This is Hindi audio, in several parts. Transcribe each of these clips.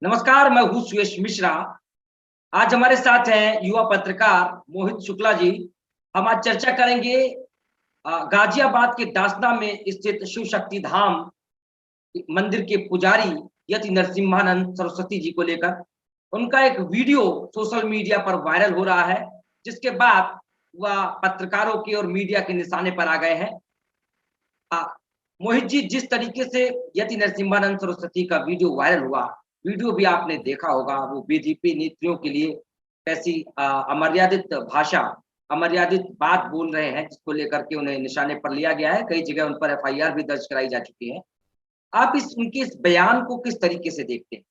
नमस्कार, मैं हूँ सुयश मिश्रा। आज हमारे साथ हैं युवा पत्रकार मोहित शुक्ला जी। हम आज चर्चा करेंगे गाजियाबाद के दासना में स्थित शिव शक्ति धाम मंदिर के पुजारी यति नरसिम्हानंद सरस्वती जी को लेकर। उनका एक वीडियो सोशल मीडिया पर वायरल हो रहा है, जिसके बाद वह पत्रकारों के और मीडिया के निशाने पर आ गए हैं। मोहित जी, जिस तरीके से यति नरसिम्हानंद सरस्वती का वीडियो वायरल हुआ, वीडियो भी आपने देखा होगा। वो बीजेपी नेत्रियों के लिए कैसी अमर्यादित भाषा, अमर्यादित बात बोल रहे हैं, जिसको लेकर के उन्हें निशाने पर लिया गया है। कई जगह उन पर एफआईआर भी दर्ज कराई जा चुकी है। आप उनके इस बयान को किस तरीके से देखते हैं?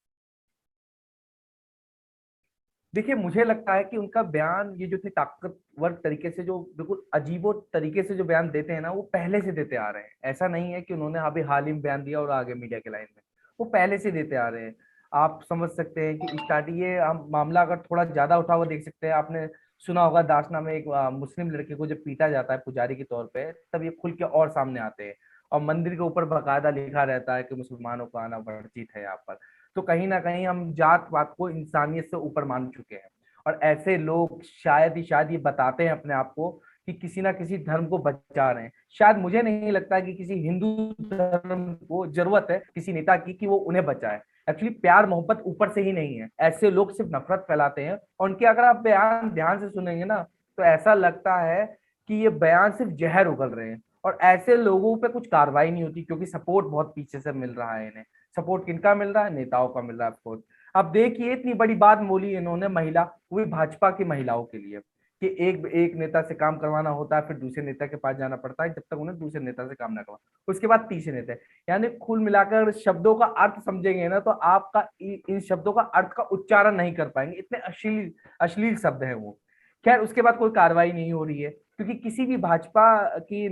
देखिए, मुझे लगता है कि उनका बयान ये जो थे ताकतवर तरीके से, जो बिल्कुल अजीबो तरीके से जो बयान देते हैं ना, वो पहले से देते आ रहे हैं। ऐसा नहीं है कि उन्होंने अभी हाल ही में बयान दिया और आगे मीडिया के लाइन में, वो पहले से देते आ रहे हैं। आप समझ सकते हैं कि स्टार्टिंग ये हम मामला अगर थोड़ा ज्यादा उठा हुआ देख सकते हैं। आपने सुना होगा दासना में एक मुस्लिम लड़के को जब पीटा जाता है पुजारी के तौर पे, तब ये खुल के और सामने आते हैं और मंदिर के ऊपर बकायदा लिखा रहता है कि मुसलमानों का आना वर्जित है यहाँ पर। तो कहीं ना कहीं हम जात पात को इंसानियत से ऊपर मान चुके हैं। और ऐसे लोग शायद ये बताते हैं अपने आप को कि किसी ना किसी धर्म को बचा रहे हैं। शायद मुझे नहीं लगता कि किसी हिंदू धर्म को जरूरत है किसी नेता की कि वो उन्हें बचाए। एक्चुअली प्यार मोहब्बत ऊपर से ही नहीं है, ऐसे लोग सिर्फ नफरत फैलाते हैं। और उनके अगर आप बयान ध्यान से सुनेंगे ना, तो ऐसा लगता है कि ये बयान सिर्फ जहर उगल रहे हैं। और ऐसे लोगों पे कुछ कार्रवाई नहीं होती, क्योंकि सपोर्ट बहुत पीछे से मिल रहा है इन्हें। सपोर्ट किनका मिल रहा है? नेताओं का मिल रहा है सपोर्ट। अब देखिए, इतनी बड़ी बात बोली इन्होंने, महिला, वो भी भाजपा की महिलाओं के लिए, कि एक एक नेता से काम करवाना होता है, फिर दूसरे नेता के पास जाना पड़ता है जब तक उन्हें दूसरे नेता से काम ना करवा, उसके बाद तीसरे नेता। यानी कुल मिलाकर शब्दों का अर्थ समझेंगे ना, तो आपका इन शब्दों का अर्थ का उच्चारण नहीं कर पाएंगे, इतने अश्लील अश्लील शब्द है वो। खैर, उसके बाद कोई कार्रवाई नहीं हो रही है, क्योंकि किसी भी भाजपा की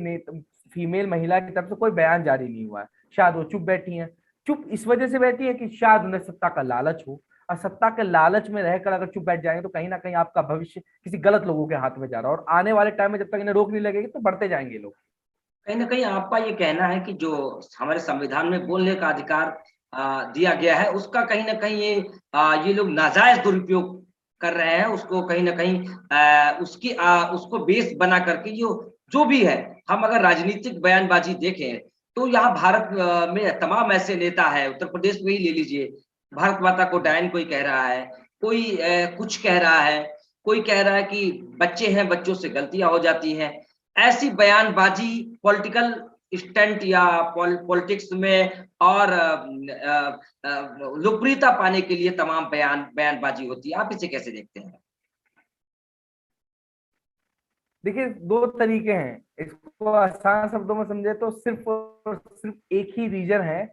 फीमेल महिला की तरफ से कोई बयान जारी नहीं हुआ है। शायद वो चुप बैठी है। चुप इस वजह से बैठी है कि शायद उन्हें सत्ता का लालच हो, और सत्ता के लालच में रहकर अगर चुप बैठ जाएंगे तो कहीं ना कहीं आपका भविष्य किसी गलत लोगों के हाथ में जा रहा है, और आने वाले टाइम में जब तक इन्हें रोक नहीं लगेगी तो बढ़ते जाएंगे लोग। कहीं न कहीं आपका ये कहना है कि जो हमारे संविधान में बोलने का अधिकार दिया गया है, उसका कहीं न कहीं ये लोग नाजायज़ दुरुपयोग कर रहे हैं। उसको कहीं न कहीं उसको बेस बना करके जो जो भी है, हम अगर राजनीतिक बयानबाज़ी देखें, तो यहाँ भारत में तमाम ऐसे नेता हैं। उत्तर प्रदेश में ही ले लीजिए, भारत माता को डायन कोई कह रहा है, कोई कुछ कह रहा है, कोई कह रहा है कि बच्चे हैं, बच्चों से गलतियाँ हो जाती हैं। ऐसी बयानबाजी पॉलिटिकल स्टंट या पॉलिटिक्स में और लोकप्रियता पाने के लिए तमाम बयानबाजी होती है। आप इसे कैसे देखते हैं? देखिए, दो तरीके हैं। इसको आसान शब्दों में समझे तो सिर्फ और सिर्फ एक ही रीजन है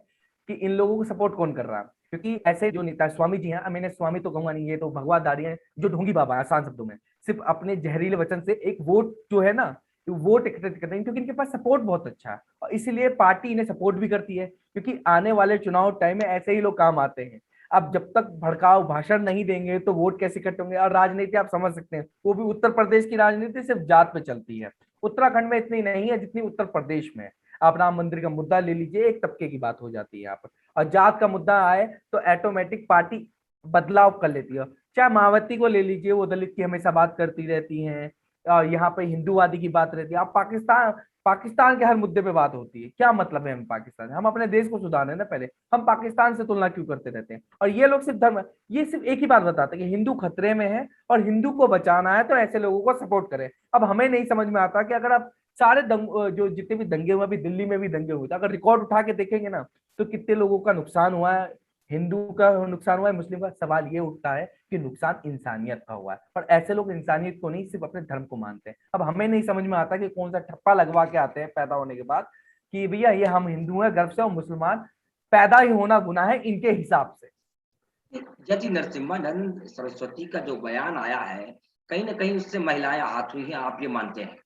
कि इन लोगों को सपोर्ट कौन कर रहा है। क्योंकि ऐसे जो नेता स्वामी जी हैं, मैंने स्वामी तो कहूंगा नहीं, ये तो भगवादारी है, जो ढोंगी बाबा है, आसान शब्दों में सिर्फ अपने जहरीले वचन से एक वोट जो है ना, वोट एकत्रित करते हैं, क्योंकि इनके पास सपोर्ट बहुत अच्छा है और इसीलिए पार्टी इन्हें सपोर्ट भी करती है, क्योंकि आने वाले चुनाव टाइम में ऐसे ही लोग काम आते हैं। अब जब तक भड़काऊ भाषण नहीं देंगे तो वोट कैसे इकट्ठे होंगे? और राजनीति आप समझ सकते हैं, वो भी उत्तर प्रदेश की राजनीति सिर्फ जात पे चलती है। उत्तराखंड में इतनी नहीं है जितनी उत्तर प्रदेश में है। आप राम मंदिर का मुद्दा ले लीजिए, एक तबके की बात हो जाती है यहाँ पर, और जात का मुद्दा आए तो ऑटोमेटिक पार्टी बदलाव कर लेती है। चाहे मायावती को ले लीजिए, वो दलित की हमेशा बात करती रहती हैं, और यहाँ पे हिंदूवादी की बात रहती है। आप पाकिस्तान पाकिस्तान के हर मुद्दे पे बात होती है। क्या मतलब है? हम पाकिस्तान, हम अपने देश को सुधारने ना पहले, हम पाकिस्तान से तुलना क्यों करते रहते हैं? और ये लोग सिर्फ धर्म, ये सिर्फ एक ही बात बताते हैं कि हिंदू खतरे में है और हिंदू को बचाना है, तो ऐसे लोगों को सपोर्ट करें। अब हमें नहीं समझ में आता कि अगर आप सारे जो जितने भी दंगे हुए, अभी दिल्ली में भी दंगे हुए थे, अगर रिकॉर्ड उठा के देखेंगे ना, तो कितने लोगों का नुकसान हुआ है। हिंदू का नुकसान हुआ है, मुस्लिम का। सवाल ये उठता है कि नुकसान इंसानियत का हुआ है, और ऐसे लोग इंसानियत को नहीं, सिर्फ अपने धर्म को मानते हैं। अब हमें नहीं समझ में आता कि कौन सा ठप्पा लगवा के आते हैं पैदा होने के बाद कि भैया ये हम हिंदू हैं गर्व से, और मुसलमान पैदा ही होना गुनाह है इनके हिसाब से। यदि नरसिम्हानंद सरस्वती का जो बयान आया है, कहीं न कहीं उससे महिलाएं आहत हुई हैं, आप ये मानते हैं।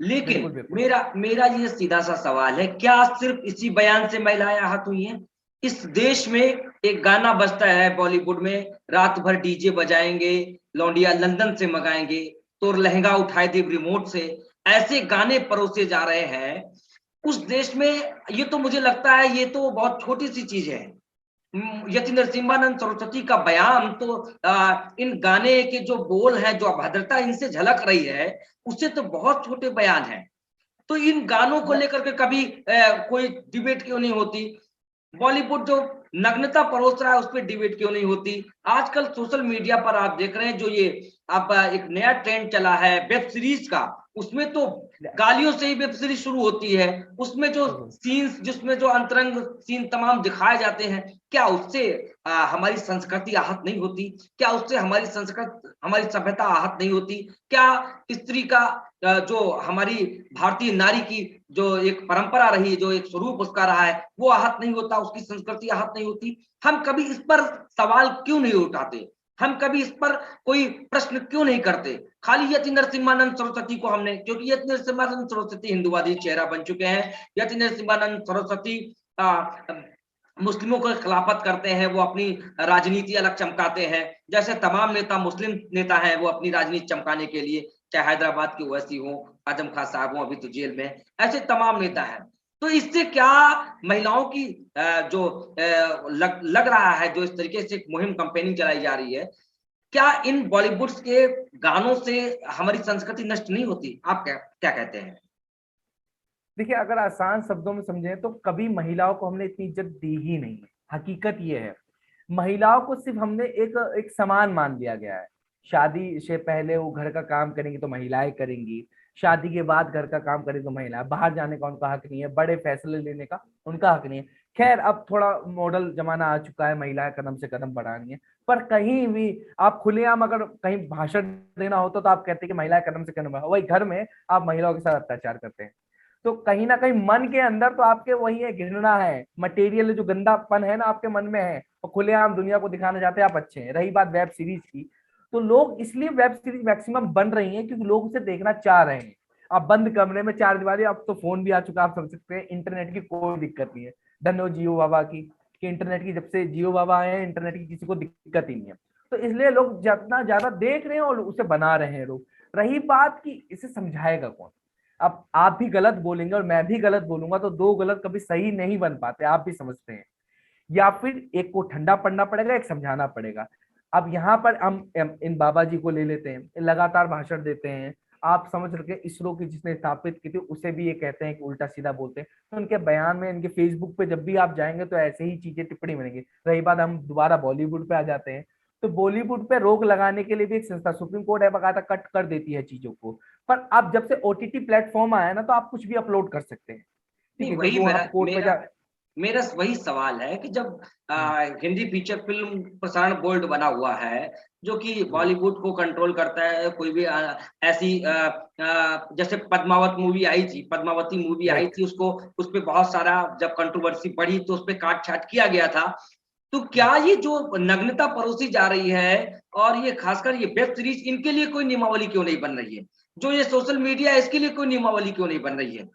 बिल्कुल लेकिन बिल्कुल। मेरा मेरा ये सीधा सा सवाल है, क्या सिर्फ इसी बयान से महिलाएं आहत हुई हैं? इस देश में एक गाना बजता है बॉलीवुड में, रात भर डीजे बजाएंगे, लौंडिया लंदन से मंगाएंगे, तो लहंगा उठाए दे रिमोट से, ऐसे गाने परोसे जा रहे हैं उस देश में। ये तो मुझे लगता है ये तो बहुत छोटी सी चीज है। यति नरसिम्हानंद सरस्वती का बयान तो इन गाने के जो बोल हैं, जो अभद्रता इनसे झलक रही है, उससे तो बहुत छोटे बयान हैं। तो इन गानों को लेकर के कभी कोई डिबेट क्यों नहीं होती? बॉलीवुड जो नग्नता परोस रहा है, उस पर डिबेट क्यों नहीं होती? आजकल सोशल मीडिया पर आप देख रहे हैं, जो ये अब एक नया ट्रेंड चला है वेब सीरीज का, उसमें तो गालियों से ही वेब सीरीज शुरू होती है। उसमें जो सीन्स, जिसमें जो अंतरंग सीन तमाम दिखाए जाते हैं, क्या उससे हमारी संस्कृति आहत नहीं होती? क्या उससे हमारी संस्कृति, हमारी सभ्यता आहत नहीं होती? क्या स्त्री का जो हमारी भारतीय नारी की जो एक परंपरा रही, जो एक स्वरूप उसका रहा है, वो आहत नहीं होता? उसकी संस्कृति आहत नहीं होती? हम कभी इस पर सवाल क्यों नहीं उठाते? हम कभी इस पर कोई प्रश्न क्यों नहीं करते? खाली यति नरसिम्हानंद सरस्वती को हमने, क्योंकि यति नरसिम्हानंद सरस्वती हिंदूवादी चेहरा बन चुके हैं। यति नरसिम्हानंद सरस्वती मुस्लिमों को खिलाफत करते हैं, वो अपनी राजनीति अलग चमकाते हैं। जैसे तमाम नेता मुस्लिम नेता हैं, वो अपनी राजनीति चमकाने के लिए, चाहे हैदराबाद की ओवैसी हो, आजम खान साहब हो, अभी तो जेल में, ऐसे तमाम नेता हैं। तो इससे क्या महिलाओं की जो लग रहा है, जो इस तरीके से एक मुहिम कैंपेनिंग चलाई जा रही है, क्या इन बॉलीवुड के गानों से हमारी संस्कृति नष्ट नहीं होती? आप क्या क्या कहते हैं? देखिए, अगर आसान शब्दों में समझें तो कभी महिलाओं को हमने इतनी इज्जत दी ही नहीं है। हकीकत ये है, महिलाओं को सिर्फ हमने एक एक समान मान लिया गया है। शादी से पहले वो घर का काम करेंगी तो महिलाएं करेंगी, शादी के बाद घर का काम करेंगी तो महिलाएं, बाहर जाने का उनका हक नहीं है, बड़े फैसले लेने का उनका हक नहीं है। खैर, अब थोड़ा मॉडल जमाना आ चुका है, महिलाएं कदम से कदम बढ़ा रही हैं, पर कहीं भी आप खुलेआम अगर कहीं भाषण देना होता तो आप कहते हैं कि महिलाएं कदम से कदम बढ़ा, वही घर में आप महिलाओं के साथ अत्याचार करते हैं। तो कहीं ना कहीं मन के अंदर तो आपके वही है, घृणा है, मटेरियल जो गंदापन है ना आपके मन में है, और खुलेआम दुनिया को दिखाना चाहते हैं आप अच्छे हैं। रही बात वेब सीरीज की, तो लोग इसलिए वेब सीरीज मैक्सिमम बन रही हैं क्योंकि लोग उसे देखना चाह रहे हैं। आप बंद कमरे में चार दीवारी, अब तो फोन भी आ चुका, आप समझ सकते हैं, इंटरनेट की कोई दिक्कत नहीं है। धन्य हो जियो बाबा की, कि इंटरनेट की, जब से जियो बाबा आए हैं इंटरनेट की किसी को दिक्कत ही नहीं है। तो इसलिए लोग जितना ज्यादा देख रहे हैं और उसे बना रहे हैं लोग। रही बात कि इसे समझाएगा कौन? अब आप भी गलत बोलेंगे और मैं भी गलत बोलूंगा तो दो गलत कभी सही नहीं बन पाते, आप भी समझते हैं। या फिर एक को ठंडा पड़ना पड़ेगा, एक समझाना पड़ेगा। अब यहाँ पर हम इन बाबा जी को ले लेते हैं, लगातार भाषण देते हैं। आप समझ रखे, इसरो की जिसने स्थापित की थी उसे भी ये कहते हैं कि उल्टा सीधा बोलते हैं। तो उनके बयान में, इनके फेसबुक पे जब भी आप जाएंगे तो ऐसे ही चीजें टिप्पणी बनेंगी। रही बात, हम दोबारा बॉलीवुड पे आ जाते हैं, तो बॉलीवुड पे रोक लगाने के लिए भी एक संस्था सुप्रीम कोर्ट है, बकायदा कट कर देती है चीजों को। पर अब जब से ओटीटी प्लेटफॉर्म आया ना, तो आप कुछ भी अपलोड कर सकते हैं, ठीक नहीं, है, वही क्योंकि वो मेरा आप कोर्ट में मेरा जा। मेरा वही सवाल है कि जब हम्म, हिंदी फीचर फिल्म प्रसारण बोर्ड बना हुआ है, जो कि हम्म, बॉलीवुड को कंट्रोल करता है, कोई भी ऐसी जैसे पद्मावत मूवी आई थी, पद्मावती मूवी आई राइट। थी, उसको, उस पे बहुत सारा जब कंट्रोवर्सी बढ़ी तो उस पे काट छाट किया गया था। तो क्या ये जो नग्नता परोसी जा रही है, और ये खासकर ये वेब सीरीज, इनके लिए कोई नियमावली क्यों नहीं बन रही है? जो ये सोशल मीडिया है, इसके लिए कोई नियमावली क्यों नहीं बन रही है?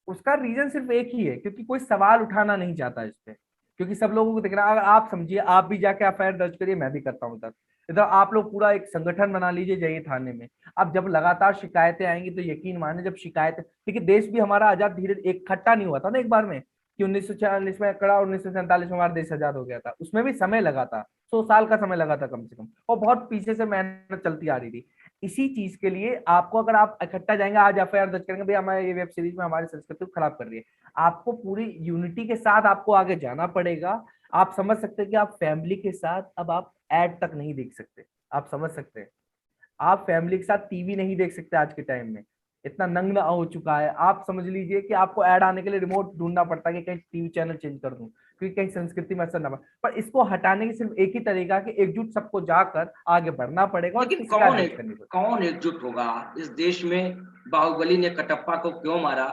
उसका रीजन सिर्फ एक ही है, क्योंकि कोई सवाल उठाना नहीं चाहता इस पे। क्योंकि सब लोगों को दिख रहा है। अगर आप समझिए, आप भी जाके एफआईआर दर्ज करिए, मैं भी करता हूँ इधर इधर, आप लोग पूरा एक संगठन बना लीजिए, जाइए थाने में। अब जब लगातार शिकायतें आएंगी तो यकीन माने, जब शिकायत, देखिए देश भी हमारा आजाद धीरे एक इकट्ठा नहीं हुआ था ना एक बार में, कि 1946 में कड़ा, 1947 में हमारा देश आजाद हो गया था। उसमें भी समय लगा था, 100 साल का समय लगा था कम से कम, और बहुत पीछे से मेहनत चलती आ रही थी। इसी चीज के लिए आपको, अगर आप इकट्ठा जाएंगे आज एफआईआर दर्ज करेंगे, भैया हमारे ये वेब सीरीज में हमारी संस्कृति को खराब कर रही है, आपको पूरी यूनिटी के साथ आपको आगे जाना पड़ेगा। आप समझ सकते हैं कि आप फैमिली के साथ अब आप एड तक नहीं देख सकते। आप समझ सकते हैं, आप फैमिली के साथ टीवी नहीं देख सकते आज के टाइम में, इतना नंगा हो चुका है। आप समझ लीजिए कि आपको ऐड आने के लिए रिमोट ढूंढना पड़ता है कि कहीं टीवी चैनल चेंज कर दूं, क्योंकि कहीं संस्कृति में असर ना पड़े। पर इसको हटाने की सिर्फ एक ही तरीका, कि एकजुट सबको जाकर आगे बढ़ना पड़ेगा और लेकिन इसकी शिकायत दर्ज करनी पड़ेगी। कौन एकजुट होगा इस देश में? बाहुबली ने कटप्पा को क्यों मारा?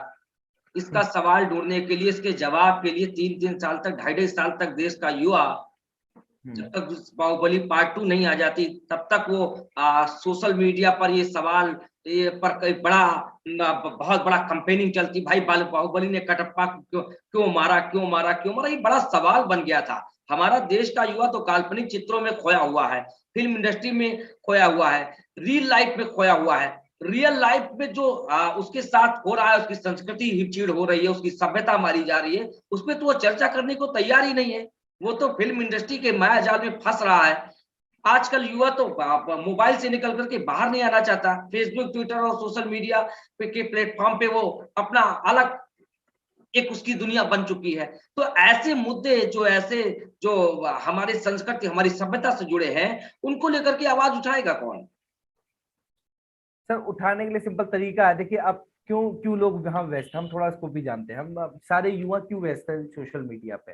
इसका सवाल ढूंढने के लिए, इसके जवाब के लिए 3-3 साल तक, 2.5 साल तक देश का युवा, जब हम्म, तक बाहुबली पार्ट 2 नहीं आ जाती, तब तक वो सोशल मीडिया पर ये सवाल, ये पर कई बड़ा बहुत बड़ा कंपेनिंग चलती, भाई बाहुबली ने कटप्पा को क्यों क्यों मारा, क्यों मारा, क्यों मारा? ये बड़ा सवाल बन गया था। हमारा देश का युवा तो काल्पनिक चित्रों में खोया हुआ है, फिल्म इंडस्ट्री में खोया हुआ है, रियल लाइफ में खोया हुआ है। रियल लाइफ में जो उसके साथ हो रहा है, उसकी संस्कृति हिचीड़ हो रही है, उसकी सभ्यता मारी जा रही है, उसमें तो वो चर्चा करने को तैयार ही नहीं है। वो तो फिल्म इंडस्ट्री के माया जाल में फंस रहा है। आजकल युवा तो मोबाइल से निकल करके बाहर नहीं आना चाहता। फेसबुक, ट्विटर और सोशल मीडिया के प्लेटफॉर्म पे वो अपना अलग एक उसकी दुनिया बन चुकी है। तो ऐसे मुद्दे जो हमारी संस्कृति, हमारी सभ्यता से जुड़े हैं, उनको लेकर के आवाज उठाएगा कौन? सर उठाने के लिए सिंपल तरीका है। देखिए अब क्यों क्यों लोग यहाँ व्यस्त, हम थोड़ा इसको भी जानते हैं। हम सारे युवा क्यों व्यस्त है सोशल मीडिया पे?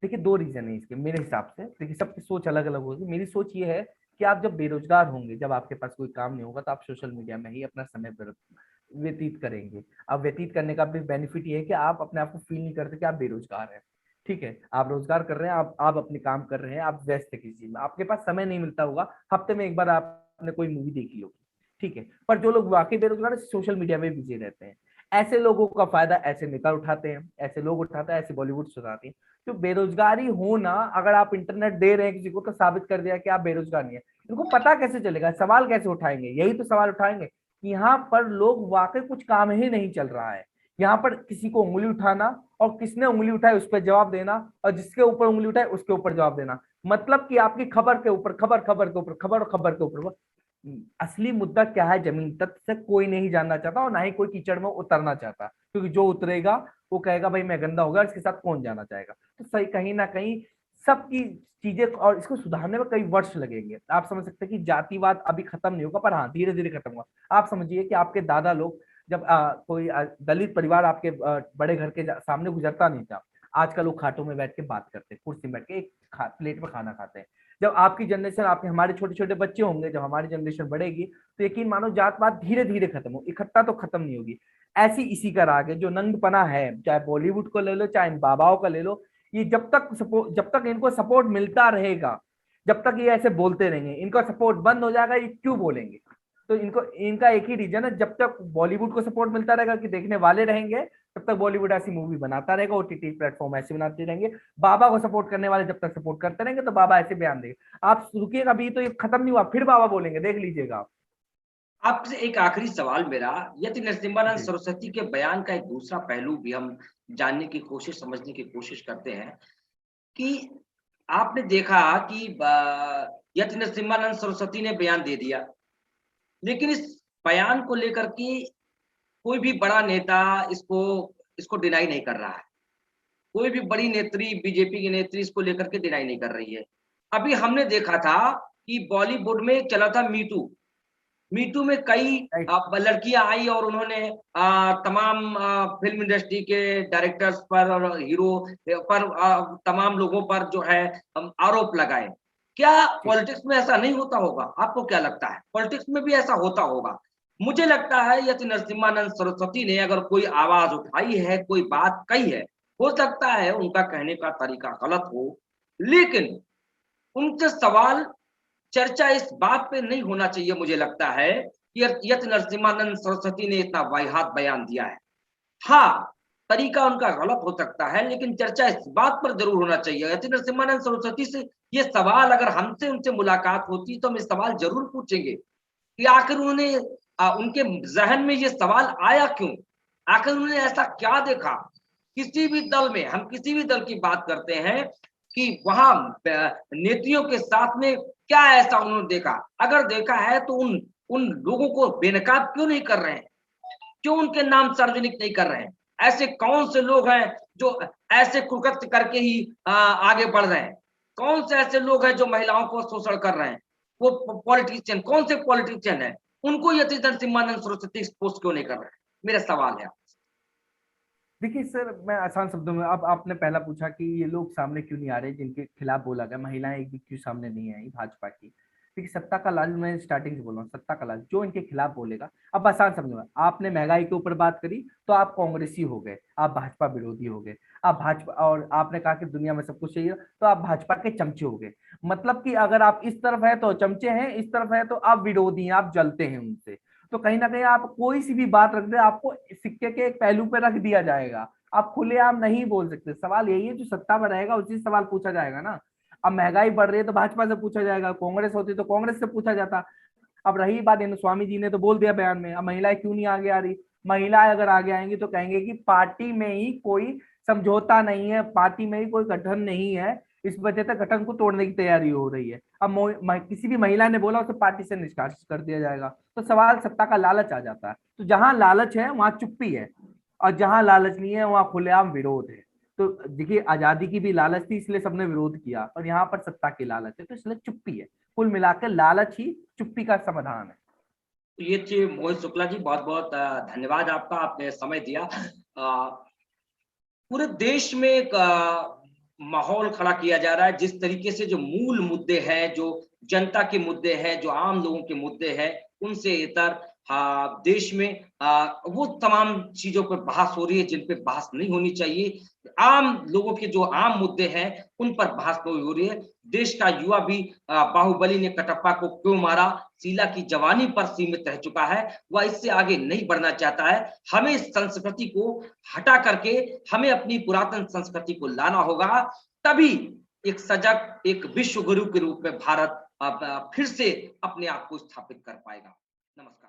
देखिए दो रीजन है इसके मेरे हिसाब से। देखिए सबकी सोच अलग अलग होगी। मेरी सोच ये है कि आप जब बेरोजगार होंगे, जब आपके पास कोई काम नहीं होगा, तो आप सोशल मीडिया में ही अपना समय व्यतीत करेंगे। अब व्यतीत करने का भी बेनिफिट ये है कि आप अपने आप को फील नहीं करते कि आप बेरोजगार हैं। ठीक है, आप रोजगार कर रहे हैं, आप अपने काम कर रहे हैं, आप व्यस्त है किसी चीज में, आपके पास समय नहीं मिलता होगा, हफ्ते में एक बार आपने कोई मूवी देखी होगी। ठीक है, पर जो लोग वाकई बेरोजगार है, सोशल मीडिया में बिजी रहते हैं। ऐसे लोगों का फायदा ऐसे नेता उठाते हैं, ऐसे लोग उठाते हैं, ऐसे बॉलीवुड उठाते हैं। तो बेरोजगारी होना, अगर आप इंटरनेट दे रहे हैं किसी को, तो साबित कर दिया कि आप बेरोजगार नहीं है। इनको पता कैसे चलेगा? सवाल कैसे उठाएंगे? यही तो सवाल उठाएंगे कि यहाँ पर लोग वाकई कुछ काम ही नहीं चल रहा है। यहाँ पर किसी को उंगली उठाना, और किसने उंगली उठाए उस पर जवाब देना, और जिसके ऊपर उंगली उठाए उसके ऊपर जवाब देना। मतलब कि आपकी खबर के ऊपर खबर, खबर के ऊपर खबर, और खबर के ऊपर। असली मुद्दा क्या है जमीन तक से कोई नहीं जानना चाहता, और ना ही कोई कीचड़ में उतरना चाहता, क्योंकि जो उतरेगा वो कहेगा भाई मैं गंदा हो गया, इसके साथ कौन जाना चाहेगा। तो सही कहीं ना कहीं सबकी चीजें, और इसको सुधारने में कई वर्ष लगेंगे। आप समझ सकते हैं कि जातिवाद अभी खत्म नहीं होगा, पर हाँ धीरे धीरे खत्म होगा। आप समझिए कि आपके दादा लोग जब कोई दलित परिवार आपके बड़े घर के सामने गुजरता नहीं था, आजकल वो खाटों में बैठ के बात करते हैं, कुर्सी में बैठ के एक प्लेट में खाना खाते हैं। जब आपकी जनरेशन, आपके हमारे छोटे छोटे बच्चे होंगे, जब हमारी जनरेशन बढ़ेगी, तो यकीन मानो जात पात धीरे धीरे खत्म हो, इकट्ठा तो खत्म नहीं होगी। ऐसी इसी का राग है। जो नंगपना है, चाहे बॉलीवुड को ले लो, चाहे इन बाबाओं का ले लो, ये जब तक इनको सपोर्ट मिलता रहेगा, जब तक ये ऐसे बोलते रहेंगे, इनका सपोर्ट बंद हो जाएगा, ये क्यों बोलेंगे? तो इनको, इनका एक ही रीजन है, जब तक बॉलीवुड को सपोर्ट मिलता रहेगा कि देखने वाले रहेंगे, तब तक बॉलीवुड ऐसी मूवी बनाता रहेगा, ओटीटी प्लेटफॉर्म ऐसे बनाते रहेंगे। बाबा को सपोर्ट करने वाले जब तक सपोर्ट करते रहेंगे, तो बाबा ऐसे बयान देंगे। आप रुकिएगा, अभी तो ये खत्म नहीं हुआ, फिर बाबा बोलेंगे, देख लीजिएगा आप। आपसे एक आखिरी सवाल मेरा, यदि नरसिम्हानंद जी सरस्वती के बयान का एक दूसरा पहलू भी हम जानने की कोशिश, समझने की कोशिश करते हैं कि आपने देखा कि यति नरसिम्हानंद सरस्वती ने बयान दे दिया, लेकिन इस बयान को लेकर के कोई भी बड़ा नेता इसको इसको डिनाई नहीं कर रहा है। कोई भी बड़ी नेत्री, बीजेपी की नेत्री इसको लेकर के डिनाई नहीं कर रही है। अभी हमने देखा था कि बॉलीवुड में चला था मी टू। मीटू में कई राइट। लड़कियां आई और उन्होंने तमाम फिल्म इंडस्ट्री के डायरेक्टर्स पर और हीरो पर, तमाम लोगों पर जो है आरोप लगाए। क्या जी पॉलिटिक्स में ऐसा नहीं होता होगा? आपको क्या लगता है, पॉलिटिक्स में भी ऐसा होता होगा? मुझे लगता है यदि नरसिम्हानंद सरस्वती ने अगर कोई आवाज उठाई है, कोई बात कही है, हो सकता है उनका कहने का तरीका गलत हो, लेकिन उनसे सवाल, चर्चा इस बात पे नहीं होना चाहिए। मुझे लगता है कि यति नरसिम्हानंद सरस्वती ने इतना वाहियात बयान दिया है। हाँ, तरीका उनका गलत हो सकता है, लेकिन चर्चा इस बात पर जरूर होना चाहिए। यति नरसिम्हानंद सरस्वती से ये सवाल, अगर हमसे उनसे मुलाकात होती तो हम ये सवाल जरूर पूछेंगे कि आखिर उन्होंने उनके जहन में ये सवाल आया क्यों? आखिर उन्होंने ऐसा क्या देखा? किसी भी दल में, हम किसी भी दल की बात करते हैं कि वहां नेत्रियों के साथ में क्या ऐसा उन्होंने देखा? अगर देखा है तो उन उन लोगों को बेनकाब क्यों नहीं कर रहे हैं? क्यों उनके नाम सार्वजनिक नहीं कर रहे हैं? ऐसे कौन से लोग हैं जो ऐसे कुकृत्य करके ही आगे बढ़ रहे हैं? कौन से ऐसे लोग हैं जो महिलाओं को शोषण कर रहे हैं? वो पॉलिटिशियन, कौन से पॉलिटिशियन है? उनको यति नरसिम्हानंद सरस्वती एक्सपोज क्यों नहीं कर रहे हैं? मेरा सवाल है। देखिए सर, मैं आसान शब्दों में, अब आपने पहला पूछा कि ये लोग सामने क्यों नहीं आ रहे जिनके खिलाफ बोला गया, महिलाएं एक भी क्यों सामने नहीं आई भाजपा की? देखिए सत्ता का लालच, मैं स्टार्टिंग से बोल रहा हूँ, सत्ता का लालच जो इनके खिलाफ बोलेगा। अब आसान समझो, आपने महंगाई के ऊपर बात करी तो आप कांग्रेसी हो गए, आप भाजपा विरोधी हो गए। आप भाजपा, और आपने कहा कि दुनिया में सब कुछ चाहिए, तो आप भाजपा के चमचे हो गए। मतलब कि अगर आप इस तरफ है तो चमचे हैं, इस तरफ है तो आप विरोधी हैं, आप जलते हैं उनसे। तो कहीं ना कहीं आप कोई सी भी बात रख दे, आपको सिक्के के एक पहलू पे रख दिया जाएगा। आप खुलेआम नहीं बोल सकते। सवाल यही है, जो सत्ता में रहेगा उसी से सवाल पूछा जाएगा ना। अब महंगाई बढ़ रही है तो भाजपा से पूछा जाएगा, कांग्रेस होती तो कांग्रेस से पूछा जाता। अब रही बात, स्वामी जी ने तो बोल दिया बयान में, अब महिलाएं क्यों नहीं आगे आ रही? महिलाएं अगर आगे आएंगी तो कहेंगे कि पार्टी में ही कोई समझौता नहीं है, पार्टी में ही कोई गठन नहीं है, इस वजह से गठन को तोड़ने की तैयारी हो रही है। अब किसी भी महिला ने बोला उसे पार्टी से निष्कासित कर दिया जाएगा। तो सवाल सत्ता का लालच आ जाता है। तो जहां लालच है वहां चुप्पी है, और जहां लालच नहीं है वहां खुलेआम विरोध है। तो देखिए, आजादी की भी लालच थी इसलिए सबने विरोध किया, और यहाँ पर सत्ता की लालच है तो इसलिए चुप्पी है। कुल मिलाकर लालच ही चुप्पी का समाधान है। तो ये थी मोहित शुक्ला जी, बहुत बहुत धन्यवाद आपका, आपने समय दिया। पूरे देश में एक माहौल खड़ा किया जा रहा है, जिस तरीके से जो मूल मुद्दे हैं, जो जनता के मुद्दे हैं, जो आम लोगों के मुद्दे हैं, उनसे इतर देश में वो तमाम चीजों पर बहस हो रही है जिन पे बहस नहीं होनी चाहिए। आम लोगों के जो आम मुद्दे हैं उन पर बहस नहीं हो रही है। देश का युवा भी बाहुबली ने कटप्पा को क्यों मारा, शीला की जवानी पर सीमित रह चुका है, वह इससे आगे नहीं बढ़ना चाहता है। हमें इस संस्कृति को हटा करके हमें अपनी पुरातन संस्कृति को लाना होगा, तभी एक सजग, एक विश्व गुरु के रूप में भारत अब फिर से अपने आप को स्थापित कर पाएगा। नमस्कार।